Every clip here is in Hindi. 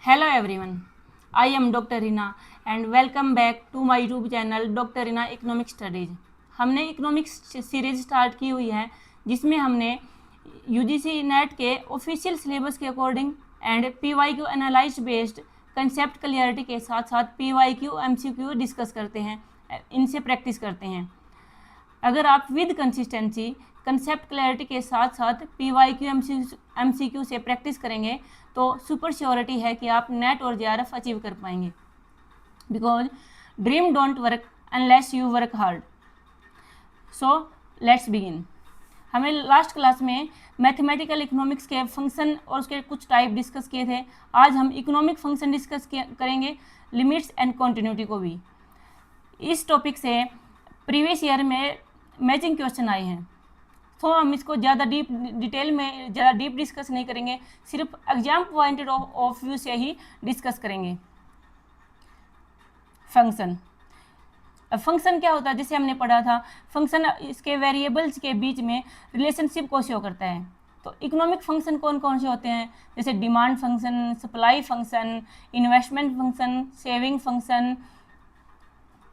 Hello everyone, I am Dr. Rina and welcome back to my YouTube channel Dr. Rina Economic Studies। हमने इकोनॉमिक्स सीरीज स्टार्ट की हुई है जिसमें हमने यूजीसी नेट के ऑफिशियल सिलेबस के according and PYQ analyse based concept clarity के साथ साथ पीवाईक्यू एमसीक्यू डिस्कस करते हैं, इनसे प्रैक्टिस करते हैं। अगर आप विद कंसिस्टेंसी कंसेप्ट क्लैरिटी के साथ साथ पीवाईक्यू एमसीक्यू से प्रैक्टिस करेंगे तो सुपर श्योरिटी है कि आप नेट और जेआरएफ अचीव कर पाएंगे, because dream don't work unless you work hard. So let's begin. हमें लास्ट क्लास में मैथमेटिकल इकोनॉमिक्स के फंक्शन और उसके कुछ टाइप डिस्कस किए थे। आज हम इकोनॉमिक फंक्शन डिस्कस करेंगे, लिमिट्स एंड कॉन्टिन्यूटी को भी। इस टॉपिक से प्रीवियस ईयर में मैचिंग क्वेश्चन आए हैं, तो हम इसको ज़्यादा डिटेल में ज़्यादा डीप डिस्कस नहीं करेंगे, सिर्फ एग्जाम पॉइंट ऑफ व्यू से ही डिस्कस करेंगे। फंक्शन, फंक्शन क्या होता है? जैसे हमने पढ़ा था, फंक्शन इसके वेरिएबल्स के बीच में रिलेशनशिप को शो करता है। तो इकोनॉमिक फंक्शन कौन कौन से होते हैं? जैसे demand function, supply function, investment function, saving function,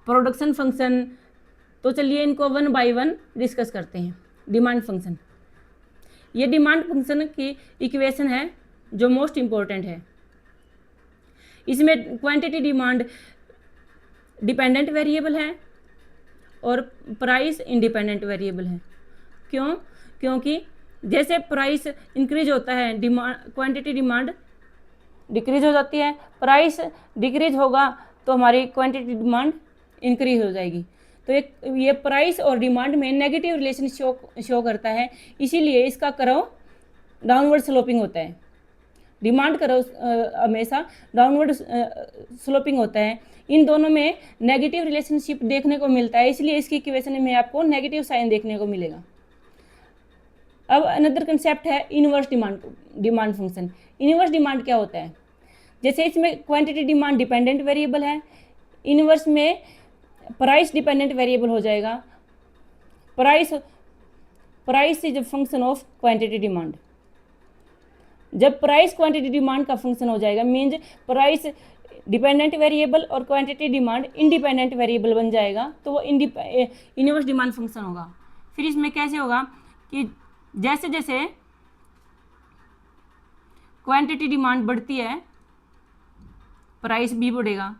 production function. तो चलिए इनको वन बाय वन डिस्कस करते हैं। डिमांड फंक्शन, ये डिमांड फंक्शन की इक्वेशन है जो मोस्ट इम्पोर्टेंट है। इसमें क्वांटिटी डिमांड डिपेंडेंट वेरिएबल है और प्राइस इंडिपेंडेंट वेरिएबल है। क्यों? क्योंकि जैसे प्राइस इंक्रीज होता है, क्वांटिटी डिमांड डिक्रीज हो जाती है। प्राइस डिक्रीज होगा तो हमारी क्वांटिटी डिमांड इंक्रीज हो जाएगी। तो ये प्राइस और डिमांड में नेगेटिव रिलेशन शो करता है, इसीलिए इसका कर्व डाउनवर्ड स्लोपिंग होता है। डिमांड कर्व हमेशा डाउनवर्ड स्लोपिंग होता है। इन दोनों में नेगेटिव रिलेशनशिप देखने को मिलता है, इसलिए इसकी इक्वेशन में आपको नेगेटिव साइन देखने को मिलेगा। अब अनदर कंसेप्ट है inverse demand function. Inverse demand क्या होता है? जैसे इसमें क्वांटिटी डिमांड डिपेंडेंट वेरिएबल है, इनवर्स में प्राइस डिपेंडेंट वेरिएबल हो जाएगा। Price is a function of quantity demand. जब प्राइस क्वांटिटी डिमांड का फंक्शन हो जाएगा, मीन्स प्राइस डिपेंडेंट वेरिएबल और क्वांटिटी डिमांड इंडिपेंडेंट वेरिएबल बन जाएगा, तो वो इनवर्स डिमांड फंक्शन होगा। फिर इसमें कैसे होगा कि जैसे जैसे क्वांटिटी डिमांड बढ़ती है प्राइस भी बढ़ेगा,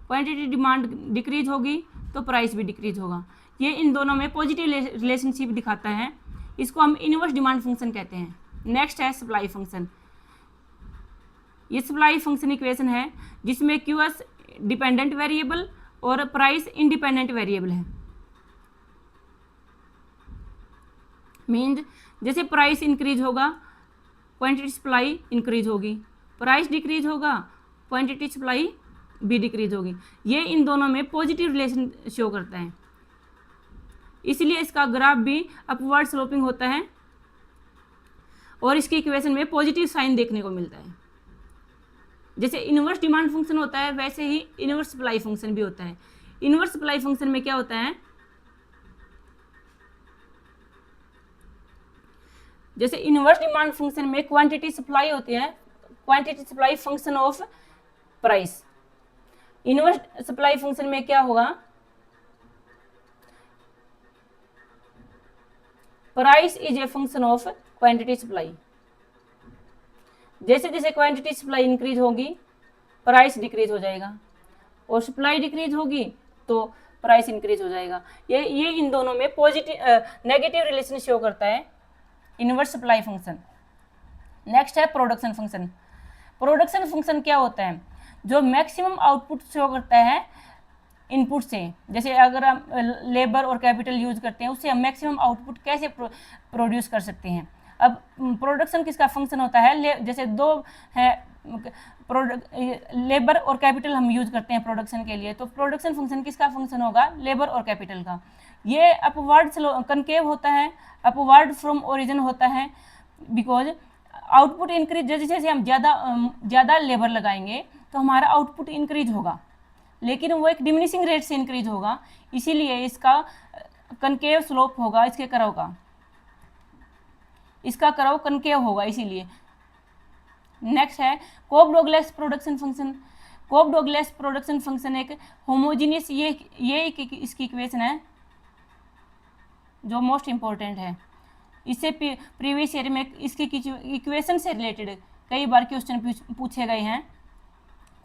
क्वांटिटी डिमांड डिक्रीज होगी तो प्राइस भी डिक्रीज होगा। ये इन दोनों में पॉजिटिव रिलेशनशिप दिखाता है, इसको हम इनवर्स डिमांड फंक्शन कहते हैं। नेक्स्ट है सप्लाई फंक्शन। ये सप्लाई फंक्शन इक्वेशन है जिसमें क्यूएस डिपेंडेंट वेरिएबल और प्राइस इंडिपेंडेंट वेरिएबल है। मीन्स जैसे प्राइस इंक्रीज होगा क्वांटिटी सप्लाई इंक्रीज होगी, प्राइस डिक्रीज होगा क्वांटिटी सप्लाई भी डिक्रीज होगी। ये इन दोनों में पॉजिटिव रिलेशन शो करता है, इसलिए इसका ग्राफ भी अपवर्ड स्लोपिंग होता है और इसकी इक्वेशन में पॉजिटिव साइन देखने को मिलता है। जैसे इनवर्स डिमांड फंक्शन होता है वैसे ही इनवर्स सप्लाई फंक्शन भी होता है। इनवर्स सप्लाई फंक्शन में क्या होता है? जैसे इनवर्स डिमांड फंक्शन में क्वांटिटी सप्लाई होती है, quantity supply function of price. Inverse supply function में क्या होगा? Price is a function of quantity supply. जैसे जैसे क्वांटिटी सप्लाई इंक्रीज होगी प्राइस डिक्रीज हो जाएगा, और सप्लाई डिक्रीज होगी तो प्राइस इंक्रीज हो जाएगा। ये इन दोनों में पॉजिटिव नेगेटिव रिलेशन शो करता है, इनवर्स सप्लाई फंक्शन। नेक्स्ट है प्रोडक्शन फंक्शन। प्रोडक्शन फंक्शन क्या होता है? जो मैक्सिमम आउटपुट शो करता है इनपुट से। जैसे अगर हम लेबर और कैपिटल यूज करते हैं, उससे हम मैक्सिमम आउटपुट कैसे प्रोड्यूस कर सकते हैं। अब प्रोडक्शन किसका फंक्शन होता है? जैसे दो है लेबर और कैपिटल हम यूज करते हैं प्रोडक्शन के लिए, तो प्रोडक्शन फंक्शन किसका फंक्शन होगा? लेबर और कैपिटल का। ये अपवर्ड कनकेव होता है, अपवर्ड फ्रॉम ओरिजिन होता है, बिकॉज आउटपुट इंक्रीज जैसे जैसे हम ज़्यादा लेबर लगाएंगे तो हमारा आउटपुट इंक्रीज होगा, लेकिन वो एक डिमिनिशिंग रेट से इंक्रीज होगा, इसीलिए इसका कनकेव स्लोप होगा। इसका कर्व कनकेव होगा, इसीलिए नेक्स्ट है Cobb Douglas production function. Cobb Douglas production function एक होमोजीनियस, ये इसकी इक्वेशन है जो मोस्ट इंपॉर्टेंट है। इससे प्रीवियस ईयर में इसकी इक्वेशन से रिलेटेड कई बार क्वेश्चन पूछे गए हैं।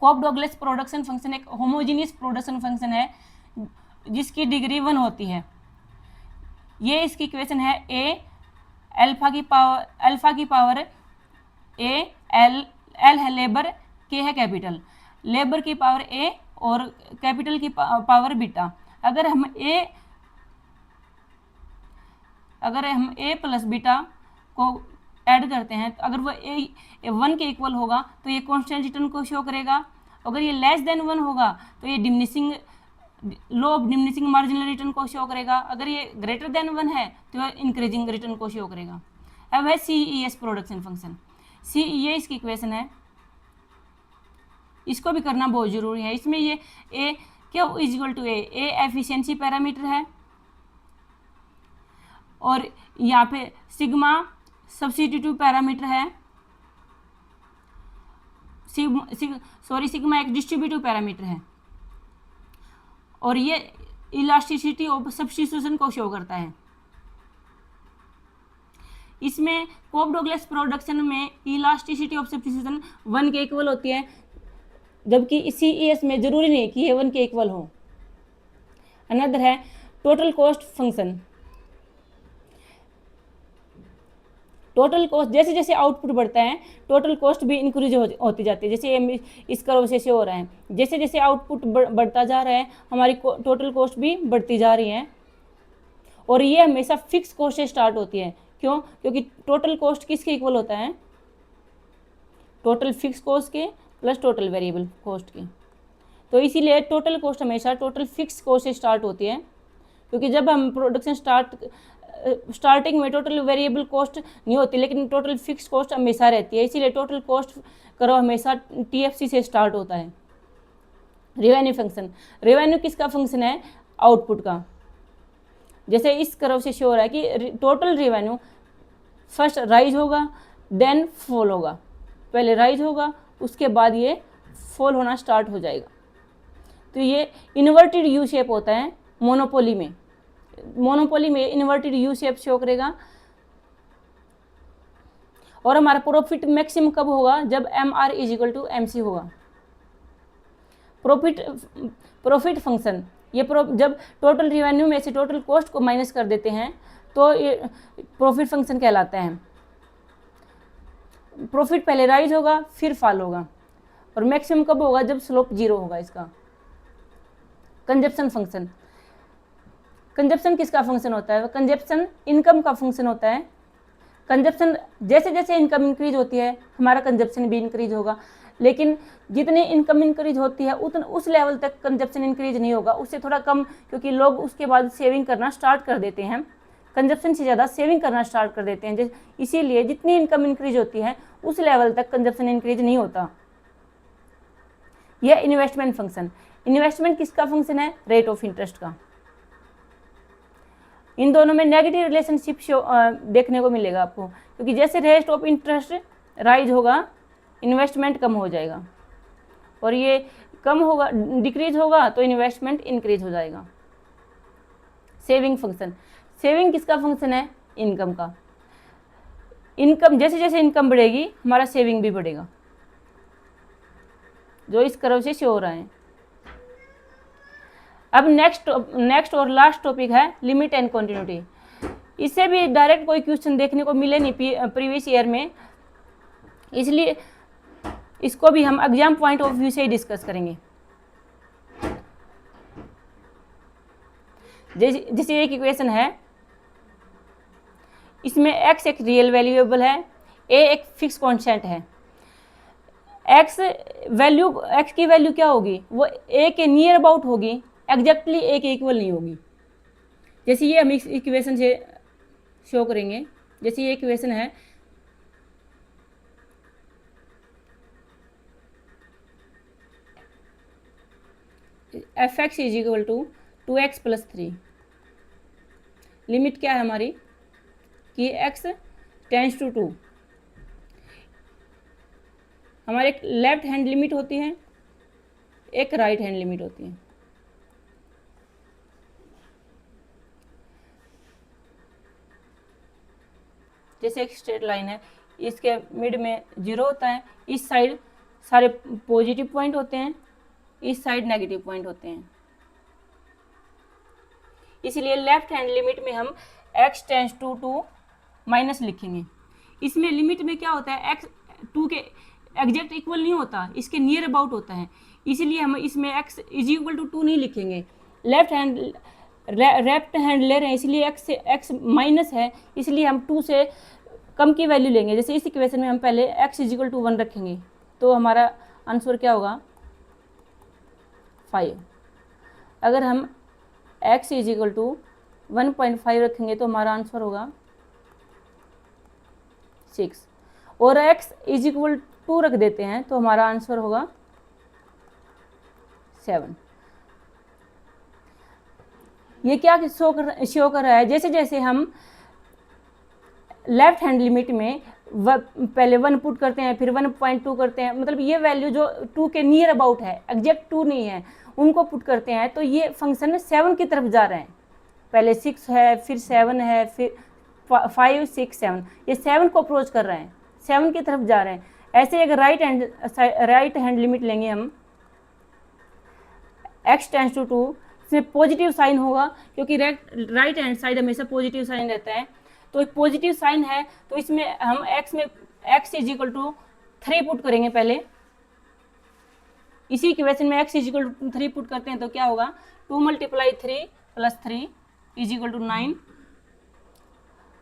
कोप डोगलेस प्रोडक्शन फंक्शन एक होमोजीनियस प्रोडक्शन फंक्शन है जिसकी डिग्री 1 होती है। ये इसकी इक्वेशन है ए अल्फा की पावर ए, एल है लेबर, के है कैपिटल। लेबर की पावर ए और कैपिटल की पावर बीटा। अगर हम ए प्लस बीटा को ऐड करते हैं तो अगर वो ए 1 के इक्वल होगा तो ये कांस्टेंट रिटर्न को शो करेगा। अगर ये लेस देन 1 होगा तो ये लो ऑफ डिमिनिशिंग मार्जिनल रिटर्न को शो करेगा। अगर ये ग्रेटर देन 1 है तो ये इंक्रीजिंग रिटर्न को शो करेगा। अब है CES प्रोडक्शन फंक्शन। CES इसकी इक्वेशन है, इसको भी करना बहुत जरूरी है। इसमें ये ए क्या is equal to A efficiency parameter है और यहाँ पे सिग्मा सब्स्टिट्यूटिव पैरामीटर है, सिग्मा एक डिस्ट्रीब्यूटिव पैरामीटर है और ये इलास्टिसिटी ऑफ सब्स्टिट्यूशन को शो करता है। इसमें कोप डोगलेस प्रोडक्शन में इलास्टिसिटी ऑफ सब्स्टिट्यूशन 1 के इक्वल होती है, जबकि CES में जरूरी नहीं कि ये 1 के इक्वल हो। अनदर है total cost function. Total cost जैसे जैसे आउटपुट बढ़ता है टोटल कॉस्ट भी इंक्रीज होती जाती है। जैसे इस कर्व से हो रहा है, जैसे जैसे आउटपुट बढ़ता जा रहा है हमारी टोटल कॉस्ट भी बढ़ती जा रही है और ये हमेशा फिक्स कॉस्ट से स्टार्ट होती है। क्यों? क्योंकि टोटल कॉस्ट किसके इक्वल होता है? टोटल फिक्स कॉस्ट के प्लस टोटल वेरिएबल कॉस्ट के। तो इसीलिए टोटल कॉस्ट हमेशा टोटल फिक्स कॉस्ट से स्टार्ट होती है, क्योंकि जब हम प्रोडक्शन स्टार्टिंग में टोटल वेरिएबल कॉस्ट नहीं होती लेकिन टोटल फिक्स कॉस्ट हमेशा रहती है। इसीलिए टोटल कॉस्ट कर्व हमेशा TFC से स्टार्ट होता है। रेवेन्यू फंक्शन, रेवेन्यू किसका फंक्शन है? आउटपुट का। जैसे इस कर्व से शो हो रहा है कि टोटल रेवेन्यू फर्स्ट राइज होगा देन फॉल होगा, पहले राइज होगा उसके बाद ये फॉल होना स्टार्ट हो जाएगा। तो ये इन्वर्टेड यू शेप होता है मोनोपोली में। मोनोपोली में इन्वर्टेड यू शेप शो करेगा। और हमारा प्रॉफिट मैक्सिमम कब होगा? जब MR is equal to MC होगा। प्रॉफिट फंक्शन ये जब टोटल रेवेन्यू में से टोटल कॉस्ट को माइनस कर देते हैं तो ये प्रॉफिट फंक्शन कहलाता है। प्रॉफिट पहले राइज होगा फिर फॉल होगा और मैक्सिमम कब होगा? जब स्लोप 0 होगा इसका। कंजप्शन फंक्शन, कंजप्शन किसका फंक्शन होता है? कंजप्शन इनकम का फंक्शन होता है। कंजप्शन जैसे जैसे इनकम इंक्रीज होती है हमारा कंजप्शन भी इंक्रीज होगा, लेकिन जितनी इनकम इंक्रीज होती है उतना उस लेवल तक कंजप्शन इंक्रीज नहीं होगा, उससे थोड़ा कम, क्योंकि लोग उसके बाद सेविंग करना स्टार्ट कर देते हैं, कंजप्शन से ज़्यादा सेविंग करना स्टार्ट कर देते हैं। इसीलिए जितनी इनकम इंक्रीज होती है उस लेवल तक कंजप्शन इंक्रीज नहीं होता। यह इन्वेस्टमेंट फंक्शन, इन्वेस्टमेंट किसका फंक्शन है? रेट ऑफ इंटरेस्ट का। इन दोनों में नेगेटिव रिलेशनशिप देखने को मिलेगा आपको, क्योंकि जैसे रेट ऑफ इंटरेस्ट राइज होगा इन्वेस्टमेंट कम हो जाएगा और ये कम होगा डिक्रीज होगा तो इन्वेस्टमेंट इंक्रीज हो जाएगा। सेविंग फंक्शन, सेविंग किसका फंक्शन है? इनकम का। इनकम जैसे जैसे इनकम बढ़ेगी हमारा सेविंग भी बढ़ेगा, जो इस कर्व से शो हो रहा है। अब नेक्स्ट और लास्ट टॉपिक है लिमिट एंड कंटिन्यूटी। इससे भी डायरेक्ट कोई क्वेश्चन देखने को मिले नहीं प्रीवियस ईयर में, इसलिए इसको भी हम एग्जाम पॉइंट ऑफ व्यू से ही डिस्कस करेंगे। जैसे एक इक्वेशन है, इसमें x एक रियल वेरिएबल है, a एक फिक्स कांस्टेंट है। x की वैल्यू क्या होगी? वो a के नियर अबाउट होगी, एग्जैक्टली a के इक्वल नहीं होगी। जैसे ये हम इस इक्वेशन से शो करेंगे। जैसे ये इक्वेशन है, fx is equal to 2x + 3। Limit क्या है हमारी कि x टेंड्स टू 2। हमारे एक लेफ्ट हैंड लिमिट होती है, एक राइट हैंड लिमिट होती है। जैसे एक स्ट्रेट लाइन है, इसके मिड में 0 होता है, इस साइड सारे पॉजिटिव पॉइंट होते हैं, इस साइड नेगेटिव पॉइंट होते हैं। इसलिए लेफ्ट हैंड लिमिट में हम x टेंस टू 2 माइनस लिखेंगे। इसमें लिमिट में क्या होता है, x 2 के एग्जैक्ट इक्वल नहीं होता, इसके नियर अबाउट होता है, इसलिए हम इसमें x इज इक्वल टू 2 नहीं लिखेंगे। लेफ्ट हैंड ले रहे हैं, इसलिए x माइनस है, इसलिए हम 2 से कम की वैल्यू लेंगे। जैसे इस इक्वेशन में हम पहले x इज इक्वल टू 1 रखेंगे, तो हमारा आंसर क्या होगा 5। अगर हम x इज इक्वल टू 1.5 रखेंगे तो हमारा आंसर होगा 6, और x इज इक्वल 2 रख देते हैं तो हमारा आंसर होगा 7। ये क्या शो कर रहा है, जैसे जैसे हम लेफ्ट हैंड लिमिट में पहले 1 पुट करते हैं, फिर 1.2 करते हैं, मतलब ये वैल्यू जो 2 के नियर अबाउट है, एग्जैक्ट 2 नहीं है, उनको पुट करते हैं, तो ये फंक्शन 7 की तरफ जा रहे हैं। पहले 6 है, फिर 7 है, फिर 5 6 7, ये 7 को अप्रोच कर रहे हैं, 7 की तरफ जा रहे हैं। ऐसे अगर राइट हैंड लिमिट लेंगे हम, x टेंस टू 2, इसमें पॉजिटिव साइन होगा, क्योंकि राइट हैंड साइड हमेशा पॉजिटिव साइन रहता है, तो एक पॉजिटिव साइन है, तो इसमें हम x is equal to 3 put करेंगे पहले। इसी इक्वेशन में x is equal to 3 put करते हैं तो क्या होगा, 2 × 3 + 3 इज इक्वल टू 9,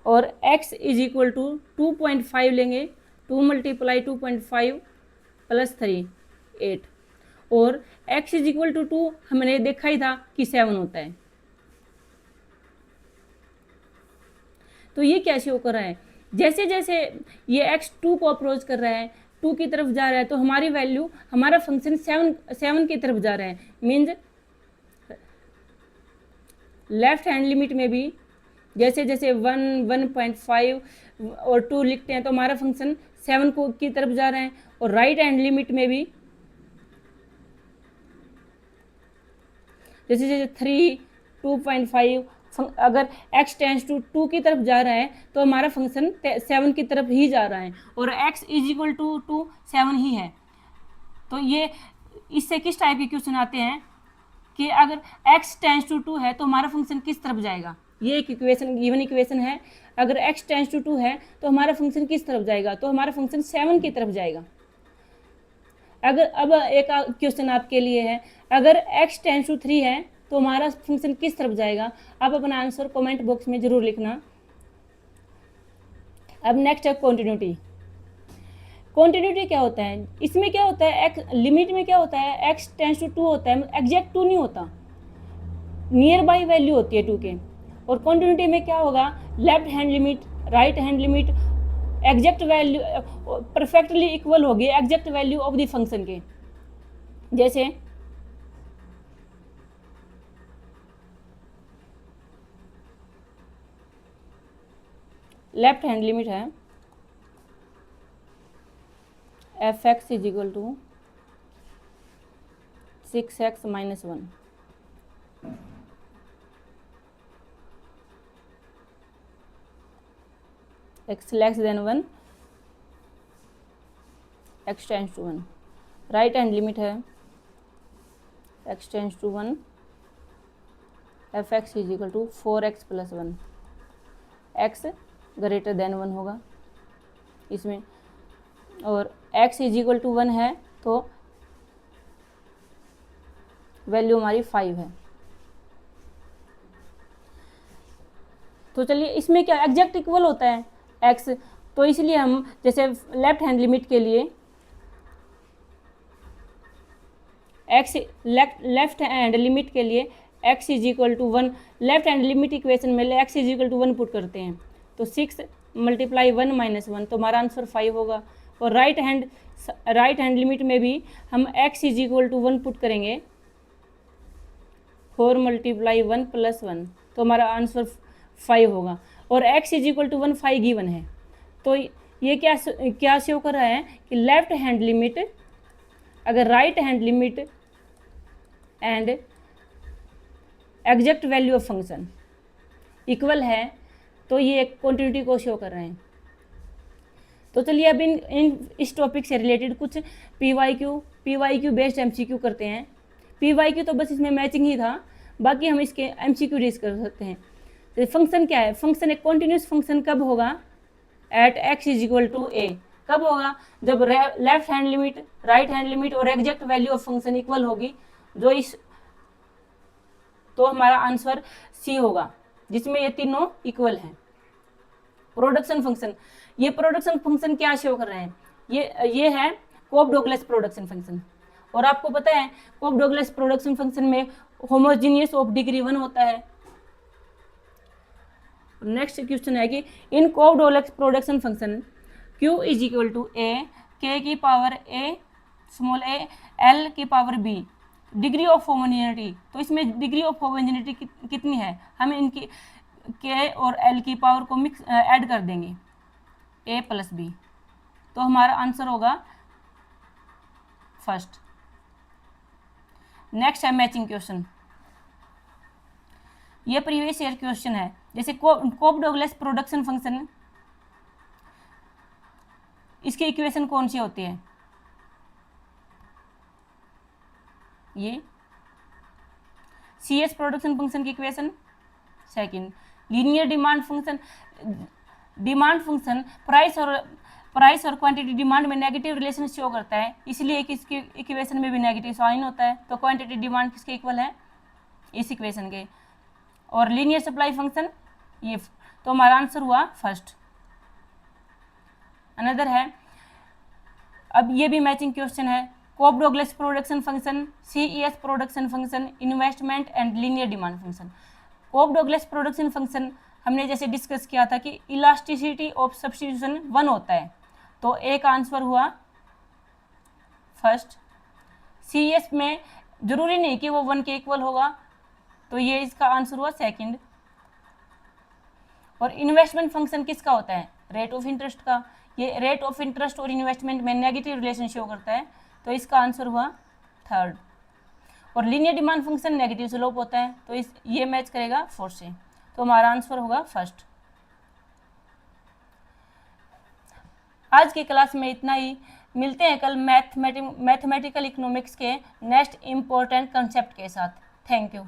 और x इज इक्वल टू 2.5 लेंगे, 2 × 2.5 + 3 8, और x इज इक्वल टू 2 हमने देखा ही था कि 7 होता है। तो ये क्या शो कर रहा है, जैसे जैसे ये x 2 को अप्रोच कर रहा है, 2 की तरफ जा रहा है, तो हमारी वैल्यू, हमारा फंक्शन 7 की तरफ जा रहा है। मीन्स लेफ्ट हैंड लिमिट में भी जैसे जैसे 1 1.5 और 2 लिखते हैं तो हमारा फंक्शन 7 की तरफ जा रहा है, और राइट हैंड लिमिट में भी जैसे जैसे 3 2.5, अगर x टेंस टू 2 की तरफ जा रहा है तो हमारा फंक्शन 7 की तरफ ही जा रहा है, और x इज इक्वल टू 7 ही है। तो ये इससे किस टाइप के क्वेश्चन आते हैं कि अगर x टेंस टू 2 है तो हमारा फंक्शन किस तरफ जाएगा। ये एक इक्वेशन, गिवन इक्वेशन है, अगर x टेंस टू 2 है तो हमारा फंक्शन किस तरफ जाएगा, तो हमारा फंक्शन 7 की तरफ जाएगा। अगर अब एक क्वेश्चन आपके लिए है, अगर x टेंस टू 3 है तो हमारा फंक्शन किस तरफ जाएगा। आप अपना आंसर कमेंट बॉक्स में जरूर लिखना। अब नेक्स्ट है कॉन्टिन्यूटी। कॉन्टिन्यूटी क्या होता है, इसमें क्या होता है, x लिमिट में क्या होता है, x टेंस टू 2 होता है, एग्जैक्ट 2 नहीं होता, नियर बाई वैल्यू होती है 2 के। और कॉन्टिन्यूटी में क्या होगा, left hand limit right hand limit exact value perfectly equal होगी exact value of the function के। जैसे लेफ्ट हैंड लिमिट है f(x) is equal to 6x - 1, x less than 1, x tends to 1। Right hand limit है x tends to 1, f(x) is equal to 4x + 1, x greater than 1 होगा इसमें, और x इज इक्वल टू 1 है तो वैल्यू हमारी 5 है। तो चलिए इसमें क्या एग्जैक्ट इक्वल होता है x, तो इसलिए हम जैसे लेफ्ट हैंड लिमिट के लिए x लेफ्ट हैंड लिमिट के लिए x is equal to 1, left hand limit equation में x is equal to 1 put करते हैं तो 6 × 1 - 1, तो हमारा आंसर 5 होगा। और राइट हैंड लिमिट में भी हम x is equal to 1 put करेंगे, 4 × 1 + 1, तो हमारा आंसर 5 होगा। और x is equal to 1 5 given है, तो ये क्या शो कर रहा है कि लेफ्ट हैंड लिमिट अगर right hand limit and exact value of function equal है तो ये एक कॉन्टिन्यूटी को शो कर रहे हैं। तो चलिए अब इस टॉपिक से रिलेटेड कुछ पीवाईक्यू बेस्ड एमसीक्यू करते हैं। पीवाईक्यू तो बस इसमें मैचिंग ही था, बाकी हम इसके एमसीक्यू रेज कर सकते हैं। तो फंक्शन क्या है, फंक्शन एक कॉन्टिन्यूस फंक्शन कब होगा, at x is to a। कब होगा, जब left hand limit, right hand limit और exact value of function equal होगी, जो इस तो हमारा आंसर सी होगा, जिसमें ये तीनों इक्वल हैं। प्रोडक्शन फंक्शन, ये प्रोडक्शन फंक्शन क्या शो कर रहे हैं, ये है कोप डोगलेस प्रोडक्शन फंक्शन। और आपको पता है कोप डोगलेस प्रोडक्शन फंक्शन में होमोजीनियस ऑफ डिग्री 1 होता है। नेक्स्ट क्वेश्चन है कि in Cobb Douglas production function q is equal to a k की power a small a l की power b degree of homogeneity. तो इसमें डिग्री ऑफ होमोजेनिटी कितनी है, हम इनकी k और l की पावर को मिक्स ऐड कर देंगे a प्लस b, तो हमारा आंसर होगा फर्स्ट। नेक्स्ट है मैचिंग क्वेश्चन, ये प्रीवियस ईयर क्वेश्चन है। जैसे कोप डोगलेस प्रोडक्शन फंक्शन, इसकी इक्वेशन कौन सी होती है, ये CS प्रोडक्शन फंक्शन की equation second. Linear demand function, price और क्वांटिटी डिमांड में नेगेटिव रिलेशन शो करता है, इसलिए किसकी इक्वेशन में भी नेगेटिव साइन होता है। तो क्वांटिटी डिमांड किसके इक्वल है, इस इक्वेशन के। और लीनियर सप्लाई फंक्शन ये, तो हमारा आंसर हुआ फर्स्ट। अनदर है, अब ये भी मैचिंग क्वेश्चन है, Cobb Douglas production function, CES production function, investment and linear demand function. Cobb Douglas production function हमने जैसे डिस्कस किया था कि इलास्टिसिटी ऑफ सब्स्टिट्यूशन 1 होता है, तो ए का आंसर हुआ फर्स्ट। CES में जरूरी नहीं कि वो 1 के इक्वल होगा, तो ये इसका आंसर हुआ सेकंड। और इन्वेस्टमेंट फंक्शन किसका होता है, रेट ऑफ इंटरेस्ट का। ये रेट ऑफ इंटरेस्ट और इन्वेस्टमेंट में नेगेटिव रिलेशन शो करता है, तो इसका आंसर हुआ थर्ड। और linear demand function negative slope होता है, तो ये मैच करेगा फोर्थ से, तो हमारा आंसर होगा फर्स्ट। आज की क्लास में इतना ही, मिलते हैं कल मैथमेटिकल इकोनॉमिक्स के नेक्स्ट इंपॉर्टेंट कंसेप्ट के साथ। Thank you.